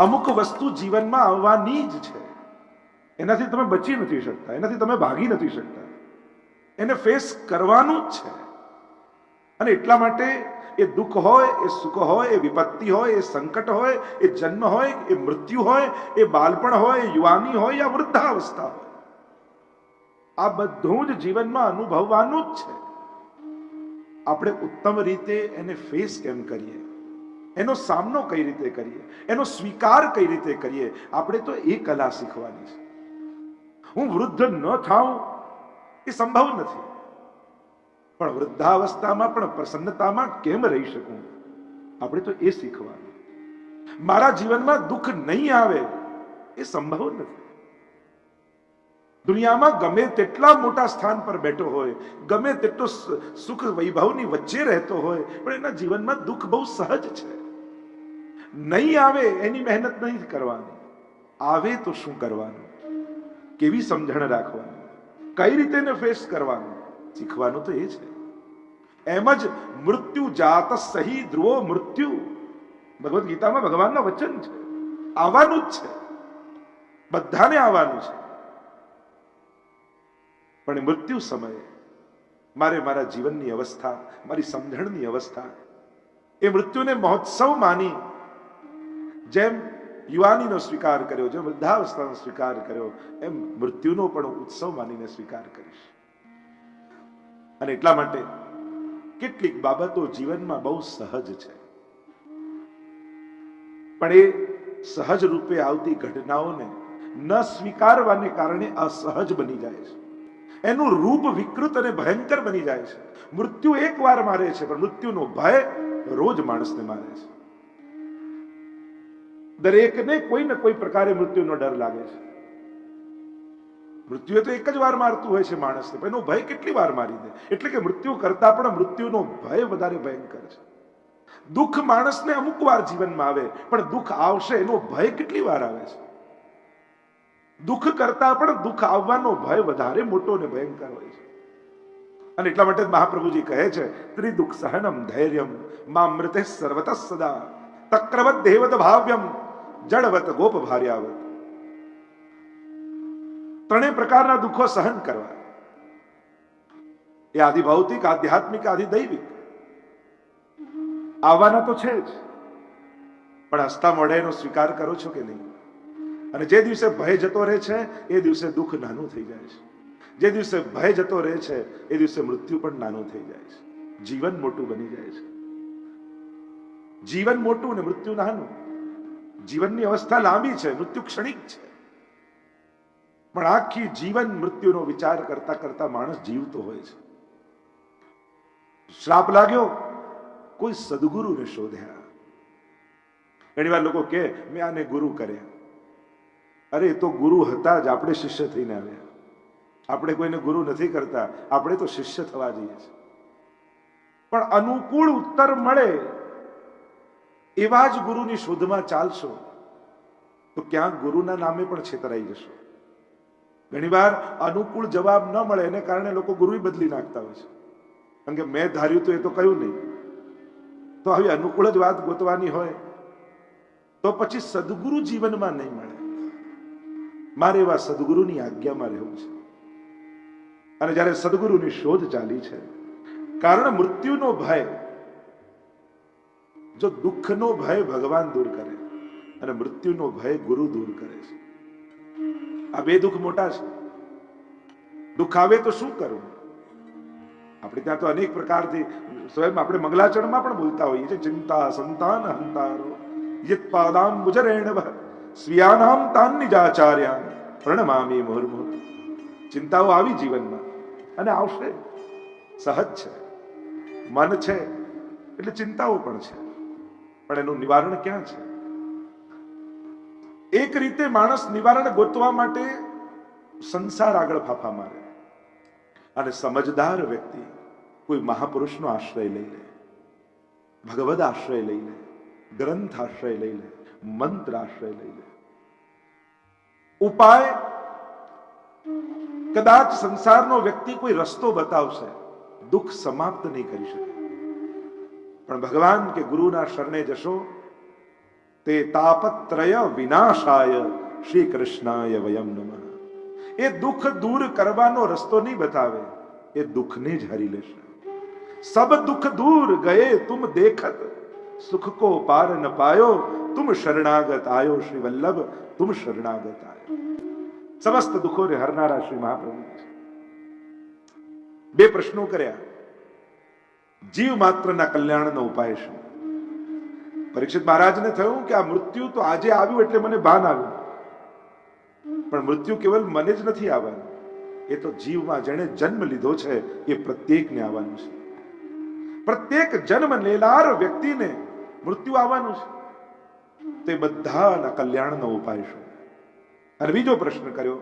અમુક વસ્તુ જીવનમાં આવવાની જ છે, એનાથી તમે બચી નથી શકતા, એનાથી તમે ભાગી નથી શકતા, એને ફેસ કરવાનું જ છે. અને એટલા માટે એ દુઃખ હોય, એ સુખ હોય, એ વિપત્તિ હોય, એ સંકટ હોય, એ જન્મ હોય, એ મૃત્યુ હોય, એ બાળપણ હોય, એ યુવાની હોય યા વૃદ્ધાવસ્થા હોય, આ બધું જ જીવનમાં અનુભવવાનું જ છે. આપણે ઉત્તમ રીતે એને ફેસ કેમ કરીએ, એનો સામનો કઈ રીતે કરીએ, એનો સ્વીકાર કઈ રીતે કરીએ, આપણે તો એ કલા શીખવાની છે. હું વૃદ્ધ ન થાઉં એ સંભવ નથી, પણ વૃદ્ધાવસ્થામાં પણ પ્રસન્નતામાં કેમ રહી શકું, આપણે તો એ શીખવાનું. મારા જીવનમાં દુઃખ નહીં આવે એ સંભવ નથી. દુનિયામાં ગમે તેટલા મોટા સ્થાન પર બેઠો હોય, ગમે તેટલો સુખ વૈભવની વચ્ચે રહેતો હોય, પણ એના જીવનમાં દુઃખ બહુ સહજ છે. નહીં આવે એની મહેનત નહીં કરવાની, આવે તો શું કરવાનું, કેવી સમજણ રાખવાની, કઈ રીતે એને ફેસ કરવાનું, શીખવાનું તો એ છે. એમ જ મૃત્યુ જાત સહી ધ્રુવો મૃત્યુ, ભગવદ્ ગીતામાં ભગવાનના વચન છે. આવવાનું જ છે, બધાને આવવાનું છે. પણ મૃત્યુ સમયે મારે મારા જીવનની અવસ્થા, મારી સમજણની અવસ્થા, એ મૃત્યુને મહોત્સવ માની, જેમ યુવાનીનો સ્વીકાર કર્યો, જેમ વૃદ્ધાવસ્થાનો સ્વીકાર કર્યો, એમ મૃત્યુનો પણ ઉત્સવ માનીને સ્વીકાર કરીશ. અને એટલા માટે કેટલીક બાબતો જીવનમાં બહુ સહજ છે, પણ એ સહજ રૂપે આવતી ઘટનાઓને ન સ્વીકારવાને કારણે અસહજ બની જાય છે. એનું રૂપ વિકૃત અને ભયંકર બની જાય છે. મૃત્યુ એક વાર મારે છે, પણ મૃત્યુનો ભય રોજ માણસને મારે છે. દરેકને કોઈ ને કોઈ પ્રકારે મૃત્યુનો ડર લાગે છે. મૃત્યુ તો એક જ વાર મારતું હોય છે માણસને, પણ એનો ભય કેટલી વાર મારી દે. એટલે કે મૃત્યુ કરતા પણ મૃત્યુનો ભય વધારે ભયંકર છે. દુઃખ માણસને અમુક વાર જીવનમાં આવે, પણ દુઃખ આવશે એનો ભય કેટલી વાર આવે છે. દુઃખ કરતા પણ દુઃખ આવવાનો ભય વધારે મોટો ને ભયંકર હોય છે. અને એટલા માટે મહાપ્રભુજી કહે છે, ત્રિદુઃખ સહનમ ધૈર્યમ મામૃતે સર્વત સદા તક્રવત દેવત ભાવ્યમ જડવત ગોપ ભાર્યાવત. ત્રણેય પ્રકારના દુઃખો સહન કરવા, એ આદિ ભૌતિક, આધ્યાત્મિક, આદિ દૈવિક આવવાના તો છે જ, પણ હસતા મોઢે એનો સ્વીકાર કરો છો કે નહીં? અને જે દિવસે ભય જતો રહે છે એ દિવસે દુઃખ નાનું થઈ જાય છે. જે દિવસે ભય જતો રહે છે એ દિવસે મૃત્યુ પણ નાનું થઈ જાય છે. જીવન મોટું બની જાય છે. જીવન મોટું ને મૃત્યુ નાનું. જીવનની અવસ્થા લાંબી છે, મૃત્યુ ક્ષણિક છે, પણ આખી જીવન મૃત્યુનો વિચાર કરતા કરતા માણસ જીવતો હોય છે. શ્રાપ લાગ્યો, કોઈ સદગુરુને શોધ્યા. ઘણી વાર લોકો કહે મેં આને ગુરુ કર્યા. અરે એ તો ગુરુ હતા જ, આપણે શિષ્ય થઈને આવ્યા. આપણે કોઈને ગુરુ નથી કરતા, આપણે તો શિષ્ય થવા જઈએ છીએ. પણ અનુકૂળ ઉત્તર મળે એવા જ ગુરુની શોધમાં ચાલશો તો ક્યાંક ગુરુના નામે પણ છેતરાઈ જશો. ઘણીવાર અનુકૂળ જવાબ ન મળે એને કારણે લોકો ગુરુ બદલી નાખતા હોય છે. કારણ કે મેં ધાર્યું તો એ તો કહ્યું નહીં. તો આવી અનુકૂળ જ વાત ગોતવાની હોય તો પછી સદગુરુ જીવનમાં નહીં મળે. મારે એવા સદગુરુની આજ્ઞામાં રહેવું છે. અને જ્યારે સદગુરુની શોધ ચાલી છે, કારણ મૃત્યુનો ભય, જો દુઃખનો ભય ભગવાન દૂર કરે અને મૃત્યુનો ભય ગુરુ દૂર કરે છે. આ બે દુઃખ મોટા છે. દુઃખ આવે તો શું કરવું? આપણે ત્યાં તો અનેક પ્રકારથી સ્વયં આપણે મંગલાચરણમાં પણ બોલતા હોઈએ છીએ, ચિંતા સંતાન હંતારો યત પાદાંબુજરેણવ સ્વીયાનામ તાન નિજાચાર્યાન પ્રણમામિ મુહુર્મુહુઃ. ચિંતાઓ આવી જીવનમાં અને આવશે, સહજ છે. મન છે એટલે ચિંતાઓ પણ છે, પણ એનું નિવારણ ક્યાં છે? એક રીતે માણસ નિવારણ ગોતવા માટે સંસાર આગળ ફાફા મારે, અને સમજદાર વ્યક્તિ કોઈ મહાપુરુષનો આશ્રય લઈ લે, ભગવદ આશ્રય લઈ લે, ગ્રંથ આશ્રય લઈ લે, મંત્ર આશ્રય લઈ લે. ઉપાય કદાચ સંસારનો વ્યક્તિ કોઈ રસ્તો બતાવશે, દુઃખ સમાપ્ત નહીં કરી શકે, પણ ભગવાન કે ગુરુના શરણે જશો તે તાપત્રય વિનાશાય શ્રી કૃષ્ણાય વયમ નમઃ. એ દુઃખ દૂર કરવાનો રસ્તો નહીં બતાવે, એ દુઃખને જ હરી લેશે. સબ દુઃખ દૂર ગયે તુમ દેખત, સુખ કો પાર ન પાયો, તુમ શરણાગત આયો શ્રી વલ્લભ, તુમ શરણાગત આયો. સમસ્ત દુઃખોને હરનારા શ્રી મહાપ્રભુ. બે પ્રશ્નો કર્યા. જીવ માત્રના કલ્યાણનો ઉપાય શું? પરીક્ષિત મહારાજને થયું કે આ મૃત્યુ તો આજે આવ્યું એટલે મને ભાન આવ્યું, પણ મૃત્યુ કેવલ મને જ નથી આવવાનું, એ તો જીવમાં જેણે જન્મ લીધો છે એ પ્રત્યેકને આવવાનું છે. પ્રત્યેક જન્મ લેનાર વ્યક્તિને મૃત્યુ આવવાનું છે. તે બધાના કલ્યાણનો ઉપાય શું? અને બીજો પ્રશ્ન કર્યો,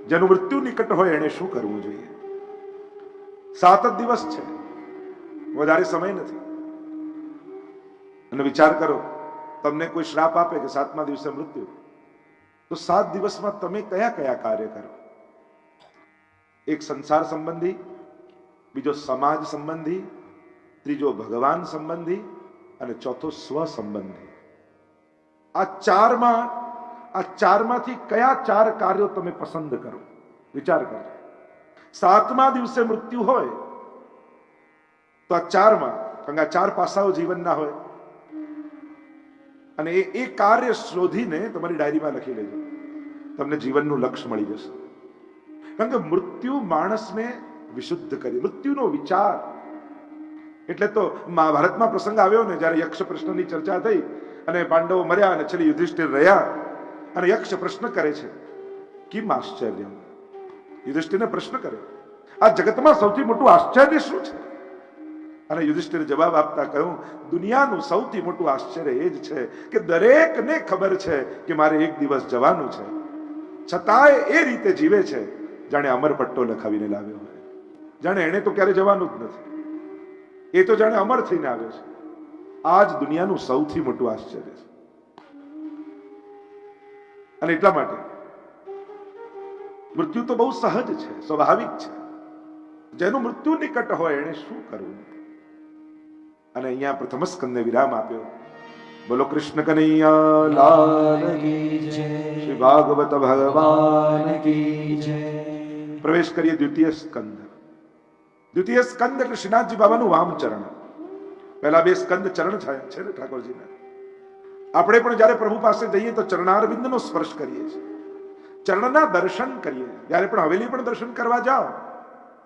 જેનું મૃત્યુ નિકટ હોય એને શું કરવું જોઈએ? 7 જ દિવસ છે, વધારે સમય નથી. અને વિચાર કરો, તમને કોઈ શ્રાપ આપે કે 7મા દિવસે મૃત્યુ, તો 7 દિવસમાં તમે કયા કયા કાર્ય કરો? એક સંસાર સંબંધી, બીજો સમાજ સંબંધી, ત્રીજો ભગવાન સંબંધી અને ચોથો સ્વ સંબંધી. આ ચારમાંથી કયા 4 કાર્યો તમે પસંદ કરો? વિચાર કરો. 7મા દિવસે મૃત્યુ હોય તો આ 4માં, કારણ કે આ 4 પાસાઓ જીવનના હોય, અને એ કાર્ય શોધીને તમારી ડાયરીમાં લખી લેજો. તમને જીવનનું લક્ષ્ય મળી જશે. કારણ કે મૃત્યુ માણસને વિશુદ્ધ કરી. મૃત્યુનો વિચાર એટલે તો મહાભારતમાં પ્રસંગ આવ્યો ને, જ્યારે યક્ષ પ્રશ્નની ચર્ચા થઈ અને પાંડવો મર્યા અને છેલ્લે યુધિષ્ઠિર રહ્યા, અને યક્ષ પ્રશ્ન કરે છે, કિમ આશ્ચર્ય. યુધિષ્ઠિરને પ્રશ્ન કર્યો, આ જગતમાં સૌથી મોટું આશ્ચર્ય શું છે? અને યુધિષ્ઠિર જવાબ આપતા કહ્યું, દુનિયાનું સૌથી મોટું આશ્ચર્ય એ જ છે કે દરેકને ખબર છે કે મારે એક દિવસ જવાનું છે, છતાંય એ રીતે જીવે છે જાણે અમરપટ્ટો લખાવીને લાવ્યો હોય. જાણે એને તો ક્યારે જવાનું જ નથી, એ તો જાણે અમર થઈને આવ્યો છે. આ જ દુનિયાનું સૌથી મોટું આશ્ચર્ય છે. અને એટલા માટે મૃત્યુ તો બહુ સહજ છે, સ્વાભાવિક છે. જેનું મૃત્યુ નિકટ હોય એને શું કરવું? અને અહીંયા પ્રથમ સ્કંદે વિરામ આપ્યો. બોલો કૃષ્ણ કનૈયા લાલ કી જય, શ્રી ભાગવત ભગવાન કી જય. પ્રવેશ કરીએ દ્વિતીય સ્કંદ. દ્વિતીય સ્કંદ એટલે શ્રીનાથજી બાબાનું વામ ચરણ. પહેલા 2 સ્કંદ ચરણ છે ને ઠાકોરજીના. આપણે પણ જયારે પ્રભુ પાસે જઈએ તો ચરણારવિંદનો સ્પર્શ કરીએ છીએ, ચરણના દર્શન કરીએ. જયારે પણ હવેલી પણ દર્શન કરવા જાઓ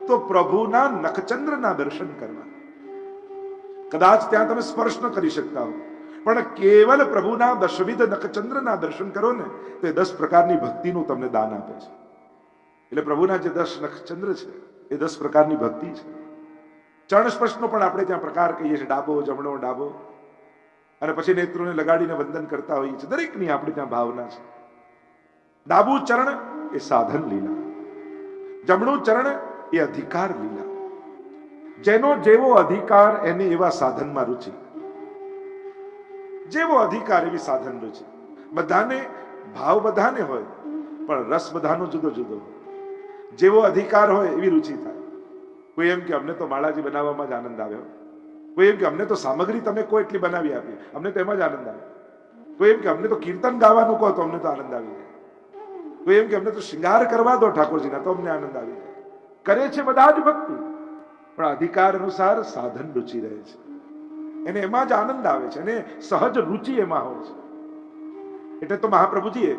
તો પ્રભુના નખચંદ્રના દર્શન કરવા. કદાચ ત્યાં તમે સ્પર્શ ન કરી શકતા હો, પણ કેવલ પ્રભુના 10વિધ નખચંદ્રના દર્શન કરો ને તો એ 10 પ્રકારની ભક્તિનું તમને દાન આપે છે. એટલે પ્રભુના જે 10 નખચંદ્ર છે એ 10 પ્રકારની ભક્તિ છે. ચરણ સ્પર્શનો પણ આપણે ત્યાં પ્રકાર કહીએ છીએ, ડાબો, જમણો, ડાબો, અને પછી નેત્રોને લગાડીને વંદન કરતા હોઈએ છીએ. દરેકની આપણે ત્યાં ભાવના છે. ડાબુ ચરણ એ સાધન લીલા, જમણું ચરણ એ અધિકાર લીલા. જેનો જેવો અધિકાર એને એવા સાધનમાં રુચિ, જેવો અધિકાર એવી સાધન રુચિ. બધાને ભાવ બધાને હોય, પણ રસ બધાનો જુદો જુદો હોય. જેવો અધિકાર હોય એવી રુચિ થાય. કોઈ એમ કે અમને તો માળાજી બનાવવામાં જ આનંદ આવ્યો, કોઈ એમ કે અમને તો સામગ્રી તમે કોઈ એટલી બનાવી આપી, અમને તો એમાં જ આનંદ આવે. કોઈ એમ કે અમને તો કીર્તન ગાવાનું કહો તો અમને તો આનંદ આવી જાય. કોઈ એમ કે અમને તો શૃંગાર કરવા દો ઠાકોરજીના તો અમને આનંદ આવી જાય. કરે છે બધા જ ભક્તિ, પણ અધિકાર અનુસાર સાધન રુચિ રહે છે. એને એમાં જ આનંદ આવે છે, એને સહજ રુચિ એમાં હોય છે. એટલે તો મહાપ્રભુજીએ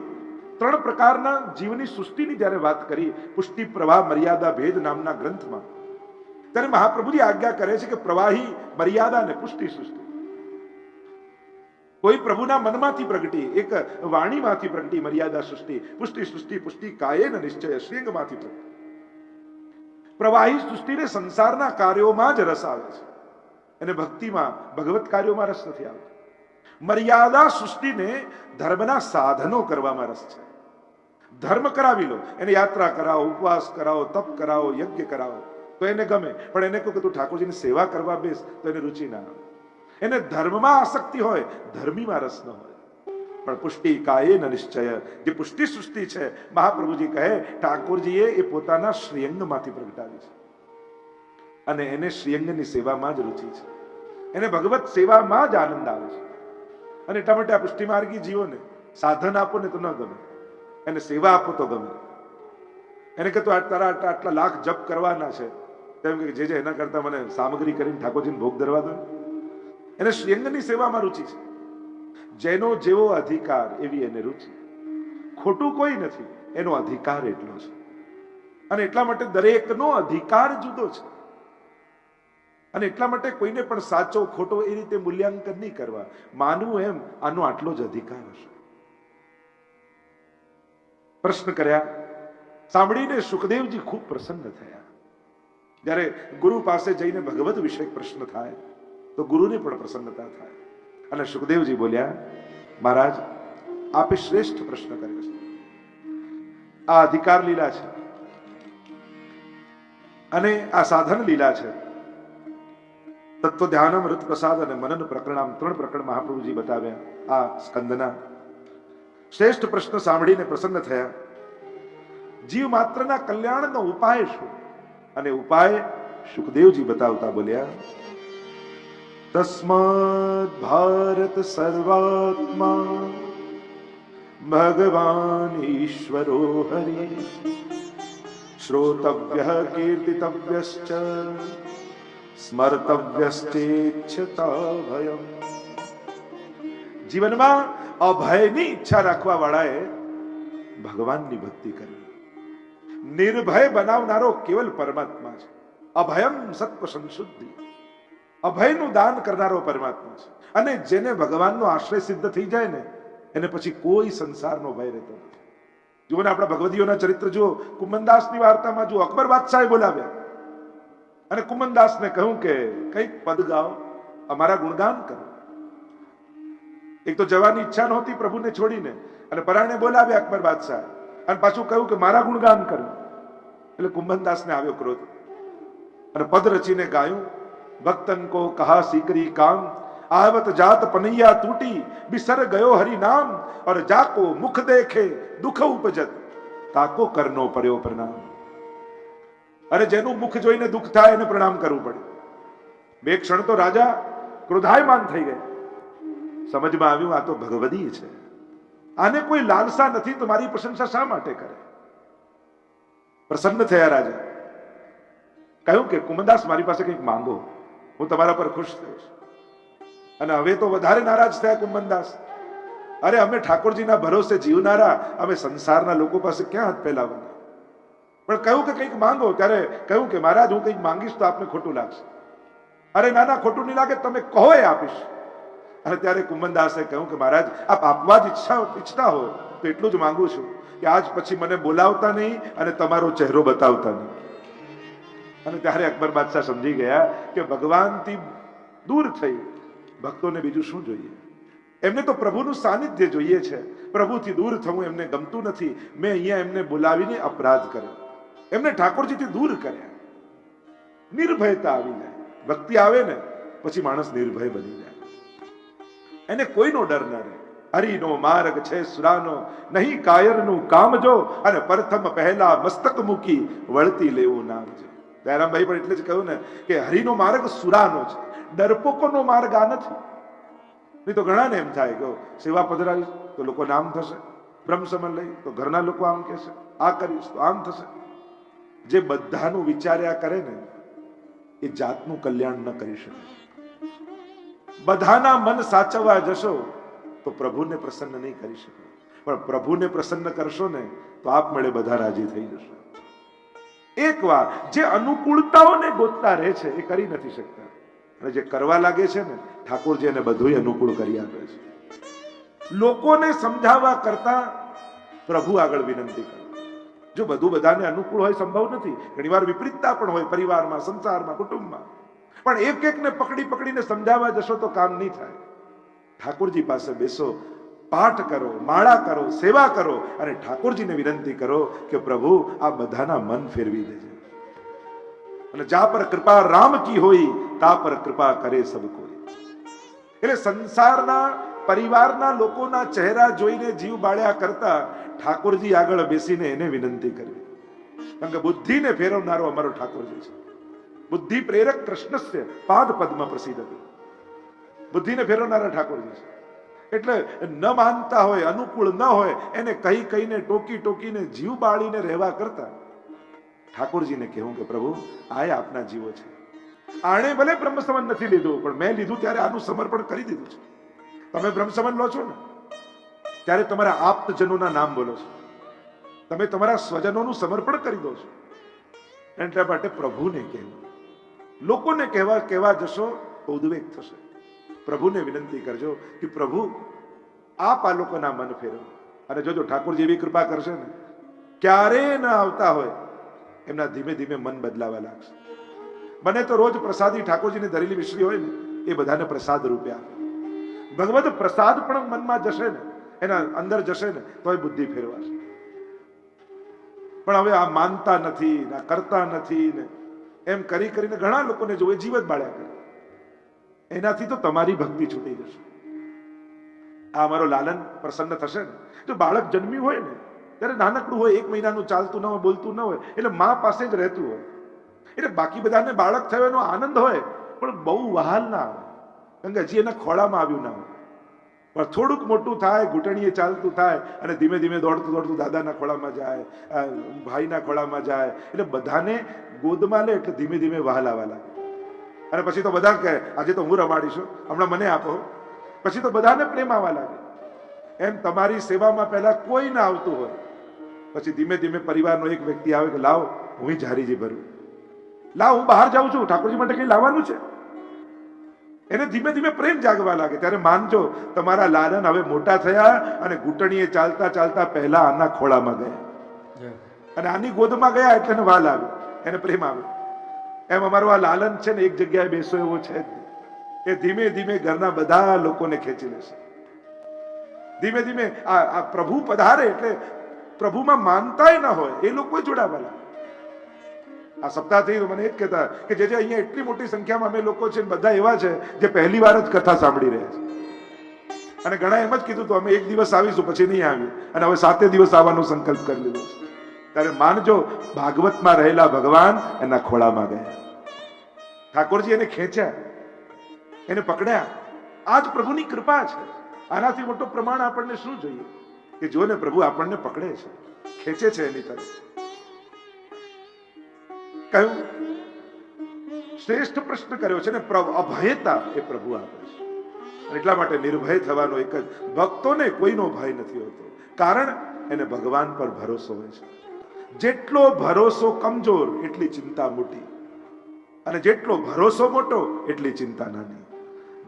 3 પ્રકારના જીવની સૃષ્ટિની જ્યારે વાત કરી પુષ્ટિ પ્રવાહ મર્યાદા ભેદ નામના ગ્રંથમાં, ત્યારે મહાપ્રભુજી આજ્ઞા કરે છે કે પ્રવાહી મર્યાદા અને પુષ્ટિ સૃષ્ટિ કોઈ પ્રભુના મનમાંથી પ્રગટી, એક વાણીમાંથી પ્રગટી મર્યાદા સૃષ્ટિ. પુષ્ટિ સૃષ્ટિ પુષ્ટિ કાયેન નિશ્ચય શ્રેંગમાંથી પ્રગટી. પ્રવાહી સૃષ્ટિને સંસારના કાર્યોમાં જ રસ આવે છે, અને ભક્તિમાં ભગવત કાર્યોમાં રસ નથી આવતો. મર્યાદા સૃષ્ટિને ધર્મના સાધનો કરવામાં રસ છે. ધર્મ કરાવી લો, એને યાત્રા કરાવો, ઉપવાસ કરાવો, તપ કરાવો, યજ્ઞ કરાવો તો એને ગમે, પણ એને કહો કે તું ઠાકોરજીની સેવા કરવા બેસ તો એને રુચિ ના આવે. એને ધર્મમાં આસક્તિ હોય, ધર્મીમાં રસ ન હોય. પણ પુષ્ટિ કાયેન નિશ્ચય, જે પુષ્ટિ સૃષ્ટિ છે, મહાપ્રભુજી કહે ઠાકોરજીએ એ પોતાના શ્રીઅંગમાંથી પ્રગટાવી છે, અને એને શ્રીઅંગની સેવામાં જ રુચિ છે. એને ભગવત સેવામાં જ આનંદ આવે છે. અને એટલા માટે આ પુષ્ટિમાર્ગી જીવોને સાધન આપો ને તો ન ગમે, એને સેવા આપો તો ગમે. એને કે તારા આટલા લાખ જપ કરવાના છે, તેમ કે જે એના કરતા મને સામગ્રી કરીને ઠાકોરજીને ભોગ ધરવા દો. એને શ્રીઅંગની સેવામાં રુચિ છે. જેનો જેવો અધિકાર એવી એને રુચિ. ખોટું કોઈ નથી, એનો અધિકાર એટલો છે. અને એટલા માટે દરેકનો અધિકાર જુદો છે. અને એટલા માટે કોઈને પણ સાચો ખોટો એ રીતે મૂલ્યાંકન નહીં કરવા. માનવું એમ આનો આટલો જ અધિકાર હશે. પ્રશ્ન કર્યા, સાંભળીને સુખદેવજી ખૂબ પ્રસન્ન થયા. જ્યારે ગુરુ પાસે જઈને ભગવત વિષયક પ્રશ્ન થાય તો ગુરુને પણ પ્રસન્નતા થાય. અને સુખદેવજી બોલ્યા, મહારાજ આપે શ્રેષ્ઠ પ્રશ્ન કર્યો છે. આ અધિકાર લીલા છે અને આ સાધન લીલા છે. તત્વ ધ્યાનમ, રત પ્રસાદ અને મનન પ્રકરણામ 3 પ્રકરણ મહાપ્રભુજી બતાવ્યા આ સ્કંદના. શ્રેષ્ઠ પ્રશ્ન સાંભળીને પ્રસન્ન થયા. જીવ માત્રના કલ્યાણનો ઉપાય શું? અને ઉપાય સુખદેવજી બતાવતા બોલ્યા, તસ્માદ ભારત સર્વાત્મા ભગવાન ઈશ્વરો હરિ શ્રોતવ્ય કીર્તિતવ્યશ્ચ સ્મર્તવ્યશ્ચેચ્છતા ભયમ. જીવનમાં અભયની ઈચ્છા રાખવા વાળાએ ભગવાનની ભક્તિ કરવી. નિર્ભય બનાવનારો કેવલ પરમાત્મા છે. અભયમ સત્વ સંશુદ્ધિ, અભયનું દાન કરનારો પરમાત્મા છે. અને જેને ભગવાનનો આશ્રય સિદ્ધ થઈ જાય ને એને પછી કોઈ સંસારનો ભય રહેતો નથી. જુઓ ને આપણા ભગવદીઓના ચરિત્ર જુઓ. કુમનદાસની વાર્તામાં જુઓ, અકબર બાદશાહે બોલાવ્યા અને કુમનદાસને કહ્યું કે કઈક પદ ગાઓ, અમારા ગુણગાન કરો. એક તો જવાની ઈચ્છા નહોતી પ્રભુને છોડીને, અને પરાણે બોલાવ્યા અકબર બાદશાહ અને પાછું કહ્યું કે મારા ગુણગાન કરો. એટલે કુંભનદાસને આવ્યો ક્રોધ અને પદ રચીને ગાયું, ભક્તન કો કહા सीकरी काम आवत जात पनैया टूटी बिसर गयो हरि नाम और जाको मुख देखे दुख उपजत ताको करनो पर्यो प्रणाम. अरे જેનું મુખ જોઈને દુઃખ થાય એને પ્રણામ કરવું પડે. બે ક્ષણ તો રાજા ક્રોધાયમાન થઈ ગયા. સમજમાં આવ્યું આ તો ભગવદી છે, આને કોઈ લાલસા નથી તો મારી પ્રશંસા શા માટે કરે? પ્રસન્ન થયા રાજા. કહ્યું કે કુમનદાસ મારી પાસે કંઈક માંગો, હું તમારા પર ખુશ થયો છું. અને હવે તો વધારે નારાજ થયા કુમનદાસ. અરે અમે ઠાકોરજીના ભરોસે જીવનારા, અમે સંસારના લોકો પાસે ક્યાં હાથ ફેલાવવાના? પણ કહ્યું કે કંઈક માંગો. ત્યારે કહ્યું કે મહારાજ હું કંઈક માંગીશ તો આપને ખોટું લાગશે. અરે ના ના, ખોટું નહીં લાગે, તમે કહો એ આપીશ. અને ત્યારે કુમનદાસે કહ્યું કે મહારાજ આપ આપવા જ ઈચ્છતા હો તો એટલું જ માંગુ છું કે આજ પછી મને બોલાવતા નહીં અને તમારો ચહેરો બતાવતા નહીં. અને ત્યારે અકબર બાદશાહ સમજી ગયા કે ભગવાનથી દૂર થઈ ભક્તોને બીજું શું જોઈએ? એમને તો પ્રભુનું સાનિધ્ય જોઈએ છે. પ્રભુથી દૂર થવું એમને ગમતું નથી. મેં અહીંયા એમને બોલાવીને અપરાધ કર્યો, એમને ઠાકોરજીથી દૂર કર્યા. નિર્ભયતા આવી જાય. ભક્તિ આવે ને પછી માણસ નિર્ભય બની જાય. એને કોઈનો ડર ન રહે. હરિનો માર્ગ છે સુરાનો, નહીં કાયરનું કામ જો, અને પ્રથમ પહેલા મસ્તક મૂકી વળતી લેવું નામ છે. દયારામભાઈ પણ એટલે જ કહ્યું ને કે હરિનો માર્ગ સુરાનો છે, ડરપોકોનો માર્ગ આ નથી. નહીં તો ઘણાને એમ થાય કે સેવા પધરાવીશ તો લોકો નામ થશે, બ્રહ્મ સમન લઈ તો ઘરના લોકો આમ કહેશે, આ કરીશ તો આમ થશે. જે બધાનું વિચાર્યા કરે ને એ જાતનું કલ્યાણ ન કરી શકે. બધાના મન સાચવવા જશો તો પ્રભુને પ્રસન્ન નહીં કરી શકો. પણ પ્રભુને પ્રસન્ન કરશો ને તો આપમેળે બધા રાજી થઈ જશે. એકવાર જે અનુકૂળતાઓને ગોતતા રહે છે એ કરી નથી શકતા, અને જે કરવા લાગે છે ને ઠાકોરજી એને બધું અનુકૂળ કરી આપે છે. લોકોને સમજાવવા કરતા પ્રભુ આગળ વિનંતી કરો. જો બધું બધાને અનુકૂળ હોય સંભવ નથી. ઘણીવાર વિપરીતતા પણ હોય પરિવારમાં, સંસારમાં, કુટુંબમાં. પણ એક એકને પકડી પકડીને સમજાવવા જશો તો કામ નહીં થાય. ઠાકોરજી પાસે બેસો, પાઠ કરો, માળા કરો, સેવા કરો અને ઠાકોરજીને વિનંતી કરો કે પ્રભુ આ બધાના મન ફેરવી દેજે. અને જા પર કૃપા રામ કી હોય તા પર કૃપા કરે સબ કોઈ. એટલે સંસારના પરિવારના લોકોના ચહેરા જોઈને જીવ બાળ્યા કરતા ઠાકોરજી આગળ બેસીને એને વિનંતી કરવી. કારણ કે બુદ્ધિને ફેરવનારો અમારો ઠાકોરજી છે. બુદ્ધિ પ્રેરક કૃષ્ણસ્ય પાદ પદ્મ પ્રસિદ્ધ. બુદ્ધિને ફેરવનારા ઠાકોરજી છે. એટલે ન માનતા હોય, અનુકૂળ ન હોય, એને કહી કહીને ટોકી ટોકીને જીવ બાળીને રહેવા કરતા ઠાકોરજીને કહેવું કે પ્રભુ આ આપના જીવો છે, આણે ભલે બ્રહ્મસમન નથી લીધું, પણ મેં લીધું ત્યારે આનું સમર્પણ કરી દીધું છે. તમે બ્રહ્મસમન લો છો ને ત્યારે તમારા આપ્તજનોના નામ બોલો છો, તમે તમારા સ્વજનોનું સમર્પણ કરી દો છો. એટલા માટે પ્રભુને કહેવું, લોકોને કહેવા જશો તો ઉદ્વેગ થશે. પ્રભુને વિનંતી કરજો કે પ્રભુ આપ આ લોકોના મન ફેરવો. અને જોજો ઠાકોરજી એવી કૃપા કરશે ને, ક્યારે ન આવતા હોય એમના ધીમે ધીમે મન બદલાવા લાગશે. બને તો રોજ પ્રસાદી ઠાકોરજીને ધરેલી મિશ્રી હોય ને એ બધાને પ્રસાદ રૂપે આપે. ભગવદ પ્રસાદ પણ મનમાં જશે ને, એના અંદર જશે ને તો એ બુદ્ધિ ફેરવાશે. પણ હવે આ માનતા નથી, ના કરતા નથી ને એમ કરી કરીને ઘણા લોકોને જો જીવ જ બાળ્યા કરે. એનાથી તો તમારી ભક્તિ છૂટી જશે. આ અમારો લાલન પ્રસન્ન થશે ને. જો બાળક જન્મ્યું હોય ને ત્યારે નાનકડું હોય, 1 મહિનાનું, ચાલતું ન હોય, બોલતું ન હોય, એટલે મા પાસે જ રહેતું હોય. એટલે બાકી બધાને બાળક થયો એનો આનંદ હોય, પણ બહુ વહાલ ના આવે, કારણ કે હજી એના ખોળામાં આવ્યું ના હોય. પણ થોડુંક મોટું થાય, ઘૂંટણીએ ચાલતું થાય અને ધીમે ધીમે દોડતું દોડતું દાદાના ખોળામાં જાય, ભાઈના ખોળામાં જાય, એટલે બધાને ગોદમાં લે એટલે ધીમે ધીમે વહાલ આવવા લાગે. અને પછી તો બધા કહે આજે તો હું રમાડીશું, હમણાં મને આપો. પછી તો બધાને પ્રેમ આવવા લાગે. એમ તમારી સેવામાં પહેલા કોઈ ના આવતું હોય, પછી ધીમે ધીમે પરિવારનો એક વ્યક્તિ આવે કે લાવ હું જારીજી ભરું, લાવ હું બહાર જાઉં છું, ઠાકોરજી માટે કઈ લાવવાનું છે. એને ધીમે ધીમે પ્રેમ જાગવા લાગે. ત્યારે માનજો તમારા લાલન હવે મોટા થયા અને ઘૂંટણીએ ચાલતા ચાલતા પહેલા આના ખોળામાં ગયા અને આની ગોદમાં ગયા એટલે એને વાલ આવ્યો, એને પ્રેમ આવ્યો. એમ અમારું આ લાલન છે ને એક જગ્યાએ બેસો એવો છે જ. એ ધીમે ધીમે ઘરના બધા લોકોને ખેંચી લેશે. ધીમે ધીમે આ પ્રભુ પધારે એટલે પ્રભુમાં માનતાય ન હોય એ લોકો જોડાવા લાગે. આ સપ્તાહથી મને એ જ કહેતા કે જે અહીંયા એટલી મોટી સંખ્યામાં અમે લોકો છે, બધા એવા છે જે પહેલી વાર જ કથા સાંભળી રહ્યા છે. અને ઘણા એમ જ કીધું તો અમે એક દિવસ આવીશું, પછી નહીં આવ્યું, અને હવે 7 દિવસ આવવાનો સંકલ્પ કરી લીધો છે. ત્યારે માનજો ભાગવતમાં રહેલા ભગવાન એના ખોળામાં ગયા. ઠાકોરજી એને ખેંચ્યા, એને પકડ્યા. આ જ પ્રભુની કૃપા છે. આનાથી મોટો પ્રમાણ આપણને શું જોઈએ કે જો ને પ્રભુ આપણને પકડે છે, ખેંચે છે એની તરફ. કહ્યું શ્રેષ્ઠ પ્રશ્ન કર્યો છે ને, અભયતા એ પ્રભુ આપે છે. અને એટલા માટે નિર્ભય થવાનો એક જ, ભક્તોને કોઈનો ભય નથી હોતો, કારણ એને ભગવાન પર ભરોસો હોય છે. જેટલો ભરોસો કમજોર એટલી ચિંતા મોટી, અને જેટલો ભરોસો મોટો એટલી ચિંતા નાની.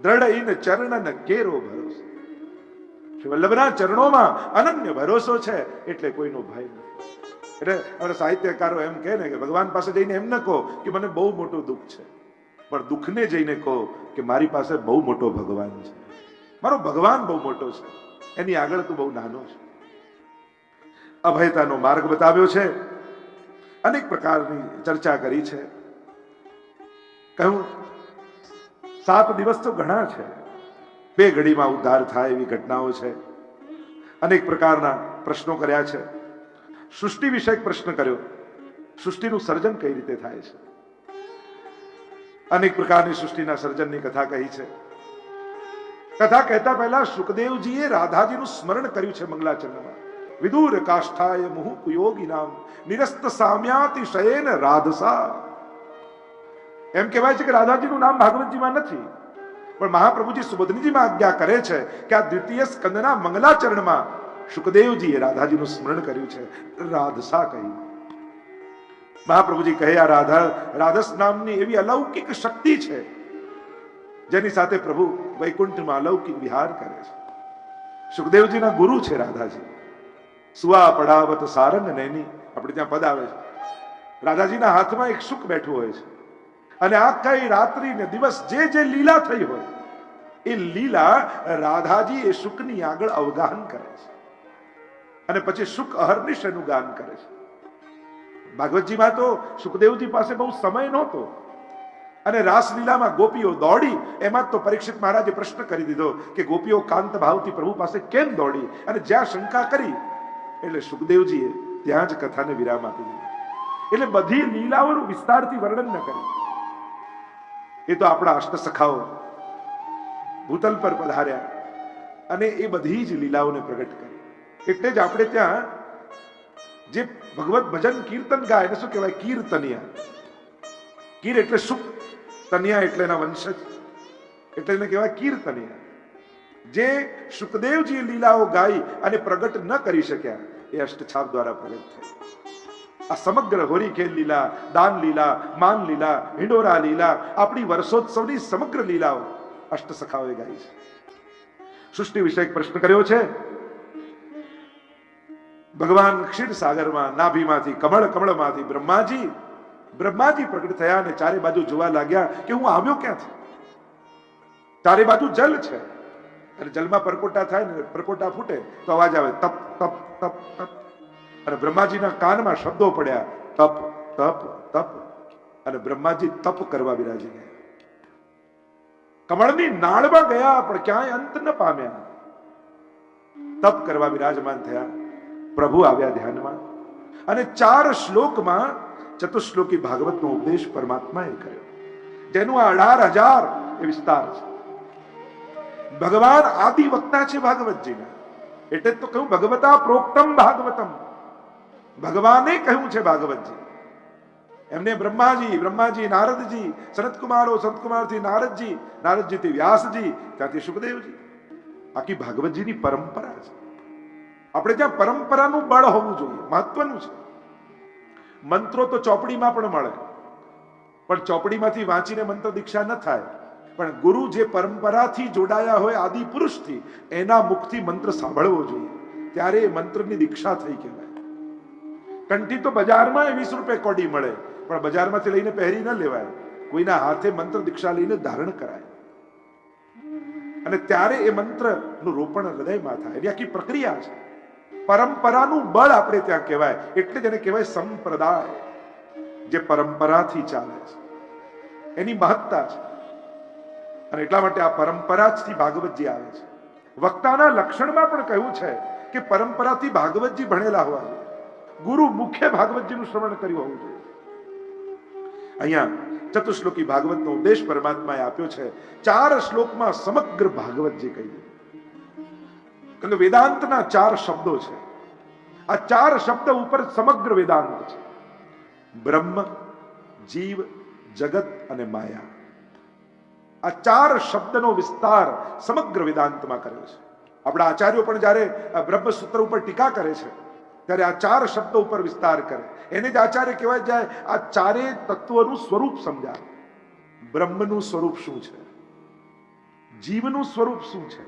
દ્રઢ ઇન ચરણ કેરો ભરોસો. શ્રી વલ્લભના ચરણોમાં અનન્ય ભરોસો છે એટલે કોઈનો ભય નથી. એટલે અમારા સાહિત્યકારો એમ કહે ને કે ભગવાન પાસે જઈને એમ ન કહો કે મને બહુ મોટું દુઃખ છે, પણ દુઃખને જઈને કહો કે મારી પાસે બહુ મોટો ભગવાન છે. મારો ભગવાન બહુ મોટો છે, એની આગળ તું બહુ નાનો છે. અભયતાનો માર્ગ બતાવ્યો છે, અનેક પ્રકારની ચર્ચા કરી છે. કહ્યું 7 દિવસ તો ઘણા છે, 2 ઘડીમાં ઉદ્ધાર થાય એવી ઘટનાઓ છે. અનેક પ્રકારના પ્રશ્નો કર્યા છે. સૃષ્ટિ વિષયક પ્રશ્ન કર્યો, સૃષ્ટિનું સર્જન કઈ રીતે થાય છે. અનેક પ્રકારની સૃષ્ટિના સર્જનની કથા કહી છે. કથા કહેતા પહેલા સુખદેવજીએ રાધાજીનું સ્મરણ કર્યું છે મંગલાચરણમાં. વિદુર કાષ્ઠાય મુહુ યોગી નામ નિરસ્ત સામ્યાતિ શયેન રાધસા. એમ કહેવાય છે કે રાધાજીનું નામ ભાગવતજીમાં નથી, પણ મહાપ્રભુજી સુબોધનીજીમાં આજ્ઞા કરે છે કે આ દ્વિતીય સ્કંદના મંગલાચરણમાં સુખદેવજીએ રાધાજીનું સ્મરણ કર્યું છે રાધસા કહી. મહાપ્રભુજી કહે આ રાધસ નામની એવી અલૌકિક શક્તિ છે જેની સાથે પ્રભુ વૈકુંઠમાં અલૌકિક વિહાર કરે છે. સુખદેવજીના ગુરુ છે રાધાજી. સુવા પડાવત સારંગ નૈની, આપણે ત્યાં પદ આવે છે. રાધાજીના હાથમાં એક સુખ બેઠું હોય છે, અને આખી રાત્રિ ને દિવસ જે જે લીલા થઈ હોય એ લીલા રાધાજી એ સુખની આગળ અવગાહન કરે છે, અને પછી સુખ અહર્નિશ એનું ગાન કરે છે. ભાગવતજીમાં તો સુખદેવજી પાસે બહુ સમય નહોતો, અને રાસલીલામાં ગોપીઓ દોડી, એમાં તો પરીક્ષિત મહારાજે પ્રશ્ન કરી દીધો કે ગોપીઓ કાંત ભાવથી પ્રભુ પાસે કેમ દોડી, અને જ્યાં શંકા કરી એટલે સુખદેવજીએ ત્યાં જ કથાને વિરામ આપી દીધો. એટલે બધી લીલાઓનું વિસ્તારથી વર્ણન ન કર્યું. એ તો આપણા અષ્ટસખાઓ ભૂતલ પર પધાર્યા, અને એ બધી જ લીલાઓને પ્રગટ કરી. એટલે જ આપણે ત્યાં જે ભગવત ભજન કીર્તન ગાય એને શું કહેવાય? કીર્તનિયા. કીર એટલે સુખ, તનિયા એટલે એના વંશજ, એટલે એને કહેવાય કીર્તનિયા. જે સુખદેવજી લીલાઓ ગાઈ અને પ્રગટ ન કરી શક્યા એ અષ્ટછાપ દ્વારા પ્રગટ થઈ. આ સમગ્ર હોરી ખેલ લીલા, દાન લીલા, માન લીલા, હિંડોરા લીલા, આપણી વર્ષોત્સવની સમગ્ર લીલાઓ અષ્ટસખાઓએ ગાઈ છે. સૃષ્ટિ વિશે એક પ્રશ્ન કર્યો છે. ભગવાન ક્ષીરસાગરમાં નાભીમાંથી કમળમાંથી બ્રહ્માજી પ્રગટ થયા અને ચારે બાજુ જોવા લાગ્યા કે હું આવ્યો ક્યાંથી? ચારે બાજુ જલ છે અને જલમાં પરપોટા થાય ને, પરપોટા ફૂટે તો અવાજ આવે તપ તપ તપ તપ. અને બ્રહ્માજીના કાનમાં શબ્દો પડ્યા તપ તપ તપ. અને બ્રહ્માજી તપ કરવા બિરાજી ગયા. કમળની નાળમાં ગયા પણ ક્યાંય અંત ન પામ્યા. તપ કરવા બિરાજમાન થયા. પ્રભુ આવ્યા ધ્યાનમાં અને 4 શ્લોકમાં ચતુશ્લોકી ભાગવતનો ઉપદેશ પરમાત્માએ કર્યો, જેનું 18,000 એ વિસ્તાર છે. ભગવાન આદિ વક્તા છે ભાગવતજીના, એટલે તો કહ્યું ભગવતા પ્રોક્તમ ભાગવતમ. ભગવાને કહ્યું છે ભાગવતજી. એમને બ્રહ્માજી, નારદજી, સનતકુમારથી નારદજી, નારદજીથી વ્યાસજી, ત્યાંથી સુખદેવજી. આખી ભાગવતજીની પરંપરા છે. આપણે ત્યાં પરંપરાનું બળ હોવું જોઈએ, મહત્વનું છે. મંત્રો તો ચોપડીમાં પણ મળે, પણ ચોપડીમાંથી વાંચીને મંત્ર દીક્ષા ન થાય. પણ ગુરુ જે પરંપરાથી જોડાયા હોય, આદિ પુરુષથી, એના મુખથી મંત્ર સાંભળવો જોઈએ, ત્યારે એ મંત્રની દીક્ષા થઈ કહેવાય. કંઠી તો બજારમાં 20 રૂપિયા કોડી મળે, પણ બજારમાંથી લઈને પહેરી ન લેવાય. કોઈના હાથે મંત્ર દીક્ષા લઈને ધારણ કરાય અને ત્યારે એ મંત્રનું રોપણ હૃદયમાં થાય. એની આખી પ્રક્રિયા છે. પરંપરાનું બળ આપણે ત્યાં કહેવાય. એટલે જ એને કહેવાય સંપ્રદાય, જે પરંપરાથી ચાલે છે, એની મહત્તા છે. અને એટલા માટે આ પરંપરાથી ભાગવતજી આવે છે. વક્તાના લક્ષણમાં પણ કહ્યું છે કે પરંપરાથી ભાગવતજી ભણેલા હોવા જોઈએ, ગુરુ મુખ્ય ભાગવતજીનું શ્રવણ કર્યું હોવું જોઈએ. અહીંયા ચતુશ્લોકી ભાગવતનો ઉપદેશ પરમાત્માએ આપ્યો છે. 4 શ્લોકમાં સમગ્ર ભાગવતજી કહી દીધું. કારણ કે વેદાંતના 4 શબ્દો છે. આ 4 શબ્દ ઉપર સમગ્ર વેદાંત છે. બ્રહ્મ, જીવ, જગત અને માયા. આ 4 શબ્દનો વિસ્તાર સમગ્ર વેદાંતમાં કર્યો છે. આપણા આચાર્યો પણ જ્યારે બ્રહ્મસૂત્ર ઉપર ટીકા કરે છે ત્યારે આ 4 શબ્દો ઉપર વિસ્તાર કરે. એને જ આચાર્ય કહેવાય જાય. આ 4 તત્વોનું સ્વરૂપ સમજાવે. બ્રહ્મનું સ્વરૂપ શું છે, જીવનું સ્વરૂપ શું છે,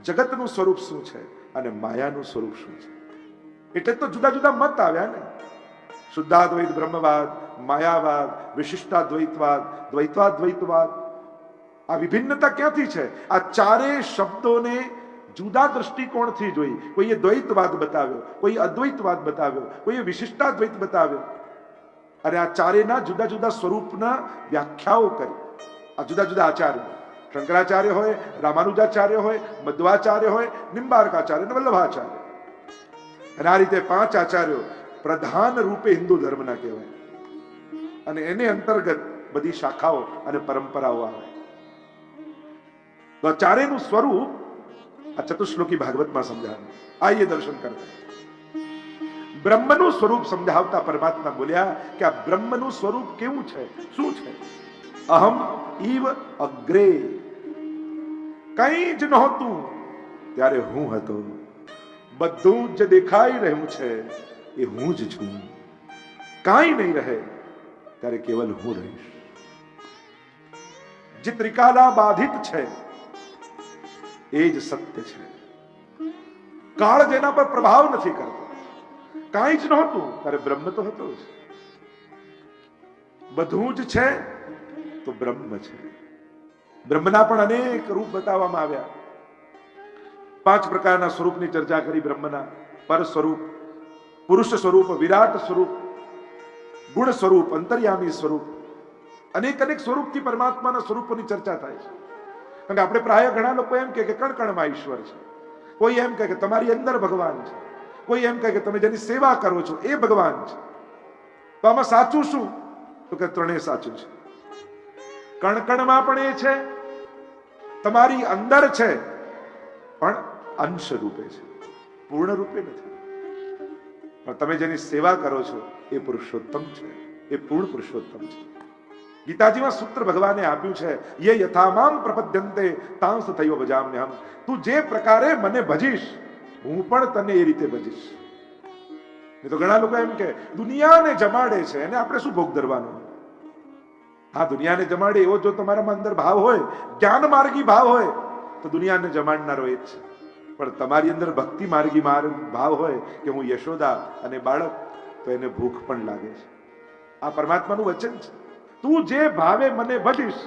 જગતનું સ્વરૂપ શું છે અને માયાનું સ્વરૂપ શું છે. એટલે તો જુદા જુદા મત આવ્યા ને. શુદ્ધાદ્વૈત બ્રહ્મવાદ, માયાવાદ, વિશિષ્ટાદ્વૈતવાદ, દ્વૈતાદ્વૈતવાદ. આ વિભિન્નતા ક્યાંથી છે? આ 4 શબ્દોને જુદા દ્રષ્ટિકોણથી જોઈ. કોઈએ દ્વૈતવાદ બતાવ્યો, કોઈએ અદ્વૈતવાદ બતાવ્યો, કોઈએ વિશિષ્ટાદ્વૈત બતાવ્યો. અને આ 4ના જુદા જુદા સ્વરૂપના વ્યાખ્યાઓ કરી. આ જુદા જુદા આચાર્યો, શંકરાચાર્ય હોય, રામાનુજાચાર્ય હોય, મધ્વાચાર્ય હોય, નિંબાર્કાચાર્ય અને વલ્લભાચાર્ય. અને આ રીતે 5 આચાર્યો પ્રધાન રૂપે હિન્દુ ધર્મના કહેવાય. અને એને અંતર્ગત બધી શાખાઓ અને પરંપરાઓ આવે. તો આ 4નું સ્વરૂપ આ ચતુશ્લોકી ભાગવતમાં સમજાવ્યું. આઈએ દર્શન કરતા. બ્રહ્મનું સ્વરૂપ સમજાવતા પરમાત્મા બોલ્યા કે આ બ્રહ્મનું સ્વરૂપ કેવું છે, શું છે? અહમ ઈવ અગ્રે. કંઈ જ નહોતું ત્યારે હું હતો. બધું જ દેખાઈ રહ્યું છે એ હું જ છું. કાંઈ નહીં રહે ત્યારે કેવલ હું રહીશ. જે ત્રિકાલા બાધિત છે એ જ સત્ય છે. કાળ જેના પર પ્રભાવ નથી કરતો. કાંઈ જ નહોતું ત્યારે બ્રહ્મ તો હતો જ. બધું જ છે તો બ્રહ્મ છે. બ્રહ્મના પણ અનેક રૂપ બતાવવામાં આવ્યા. 5 પ્રકારના સ્વરૂપની ચર્ચા કરી બ્રહ્મના. પર સ્વરૂપ, પુરુષ સ્વરૂપ, વિરાટ સ્વરૂપ, ગુણ સ્વરૂપ, અંતર્યામી સ્વરૂપ. અનેક સ્વરૂપથી પરમાત્માના સ્વરૂપોની ચર્ચા થાય છે. કારણ કે આપણે પ્રાય ઘણા લોકો એમ કે કણ કણમાં ઈશ્વર છે. કોઈ એમ કે તમારી અંદર ભગવાન છે. કોઈ એમ કે તમે જેની સેવા કરો છો એ ભગવાન છે. તો આમાં સાચું શું? તો કે ત્રણેય સાચું છે. કણકણમાં પણ એ છે, તમારી અંદર છે પણ અંશ રૂપે છે, પૂર્ણ રૂપે નથી. પણ તમે જેની સેવા કરો છો એ પુરુષોત્તમ છે, એ પૂર્ણ પુરુષોત્તમ છે. ગીતાજીમાં સૂત્ર ભગવાને આપ્યું છે, યે યથામામ પ્રપદ્યંતે તાંસ તૈવ ભજામ્યહમ. તું જે પ્રકારે મને ભજીશ હું પણ તને એ રીતે ભજીશ. એ તો ઘણા લોકો એમ કે દુનિયાને જમાડે છે એને આપણે શું ભોગ ધરવાનો. હા, દુનિયાને જમાડે એવો જો તમારામાં અંદર ભાવ હોય, જ્ઞાન માર્ગી ભાવ હોય, તો દુનિયાને જમાડનારો એ જ છે. પણ તમારી અંદર ભક્તિ માર્ગી ભાવ હોય કે હું યશોદા અને બાળક, તો એને ભૂખ પણ લાગે છે. આ પરમાત્માનું વચન છે, તું જે ભાવે મને ભજીશ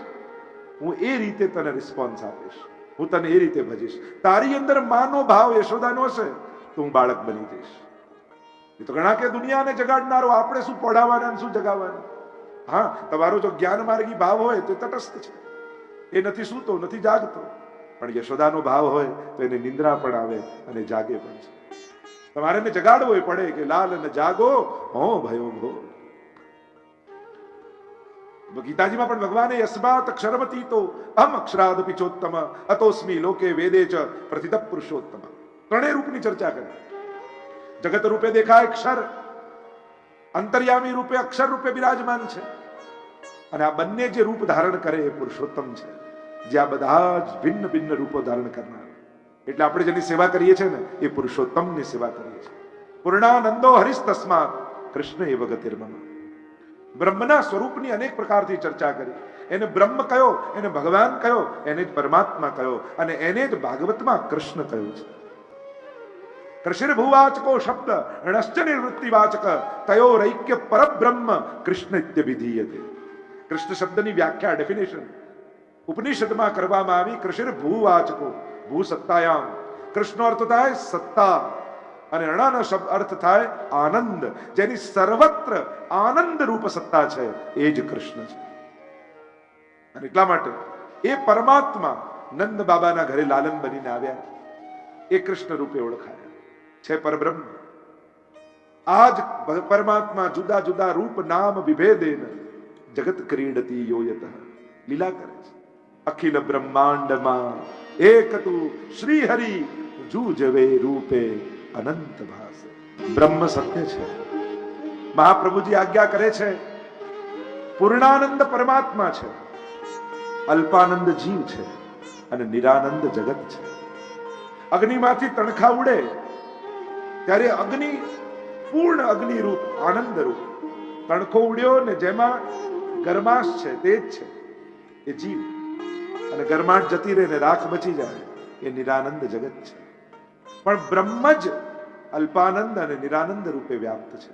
હું એ રીતે તને રિસ્પોન્સ આપીશ, હું તને એ રીતે ભજીશ. તારી અંદર માનો ભાવ યશોદાનો હશે તો હું બાળક બની જઈશ. એ તો ઘણા કે દુનિયાને જગાડનારો આપણે શું પડાવવાના શું જગાવવાના. હા, તમારો જો જ્ઞાન માર્ગી ભાવ હોય તો તટસ્થ છે, એ નથી સૂતો નથી જાગતો. પણ યશોદાનો ભાવ હોય તો એને નિંદ્રા પણ આવે અને જાગે પણ છે. તમારે એને જગાડવો પડે કે લાલ ને જાગો હો ભયો ભો. ગીતાજીમાં પણ ભગવાને યસ્માત અક્ષરમતી તો અહમ અક્ષરાદ પિચોત્તમ અતોસ્મી લોકે વેદે ચ પ્રથિત પુરુષોત્તમ. ત્રણેય રૂપની ચર્ચા કરી. જગત રૂપે દેખાય અક્ષર, અંતર્યામી રૂપે અક્ષર રૂપે બિરાજમાન છે, અને આ બંને જે રૂપ ધારણ કરે એ પુરુષોત્તમ છે, જે આ બધા જ ભિન્ન ભિન્ન રૂપો ધારણ કરનાર. એટલે આપણે જેની સેવા કરીએ છીએ ને એ પુરુષોત્તમની સેવા કરીએ છીએ. પૂર્ણાનંદો હરિસ્તસ્માત કૃષ્ણ એવ ગતિર્મમ. બ્રહ્મના સ્વરૂપની અનેક પ્રકારથી ચર્ચા કરી. એને બ્રહ્મ કયો, એને ભગવાન કયો, એને જ પરમાત્મા કયો, અને એને જ ભાગવતમાં કૃષ્ણ કયો છે. કૃષ્ણ ભુવાચકો શબ્દ ણશ્ચ નિવૃત્તિવાચક તયો રૈક્ય પરબ્રહ્મ કૃષ્ણ ઇત્યભિધીયતે. કૃષ્ણ શબ્દની વ્યાખ્યા ડેફિનેશન ઉપનિષદમાં કરવામાં આવી. કૃષ્ણ ભૂવાચકો, ભૂ સત્તાયામ, કૃષ્ણનો અર્થ થાય સત્તા, અને અણાનો શબ્દ અર્થ થાય આનંદ. જેની સર્વત્ર આનંદ રૂપ સત્તા છે એ જ કૃષ્ણ છે. અને એટલા માટે એ પરમાત્મા નંદ બાબાના ઘરે લાલન બનીને આવ્યા, એ કૃષ્ણ રૂપે ઓળખાયા છે પરબ્રહ્મ. આજ પરમાત્મા જુદા જુદા રૂપ નામ વિભેદેન જગત ક્રીડતી યોયત લીલા કરે છે. અખિલ બ્રહ્માંડમાં એક તું શ્રી હરિ જુજવે રૂપે અનંત ભાસ. બ્રહ્મ સત્ય છે. મહાપ્રભુજી આજ્ઞા કરે છે, પૂર્ણાનંદ પરમાત્મા છે, અલ્પાનંદ જીવ છે, અને નિરાનંદ જગત છે. અગ્નિમાંથી તણખા ઉડે ત્યારે અગ્નિ પૂર્ણ અગ્નિ રૂપ આનંદ રૂપ. તણખો ઉડ્યો ને જેમાં ગરમાશ છે તે જ છે એ જીવ, અને ગરમાશ જતી રહે ને રાખ બચી જાય એ નિરાનંદ જગત છે. પણ બ્રહ્મ જ અલ્પાનંદ અને નિરાનંદ રૂપે વ્યાપ્ત છે.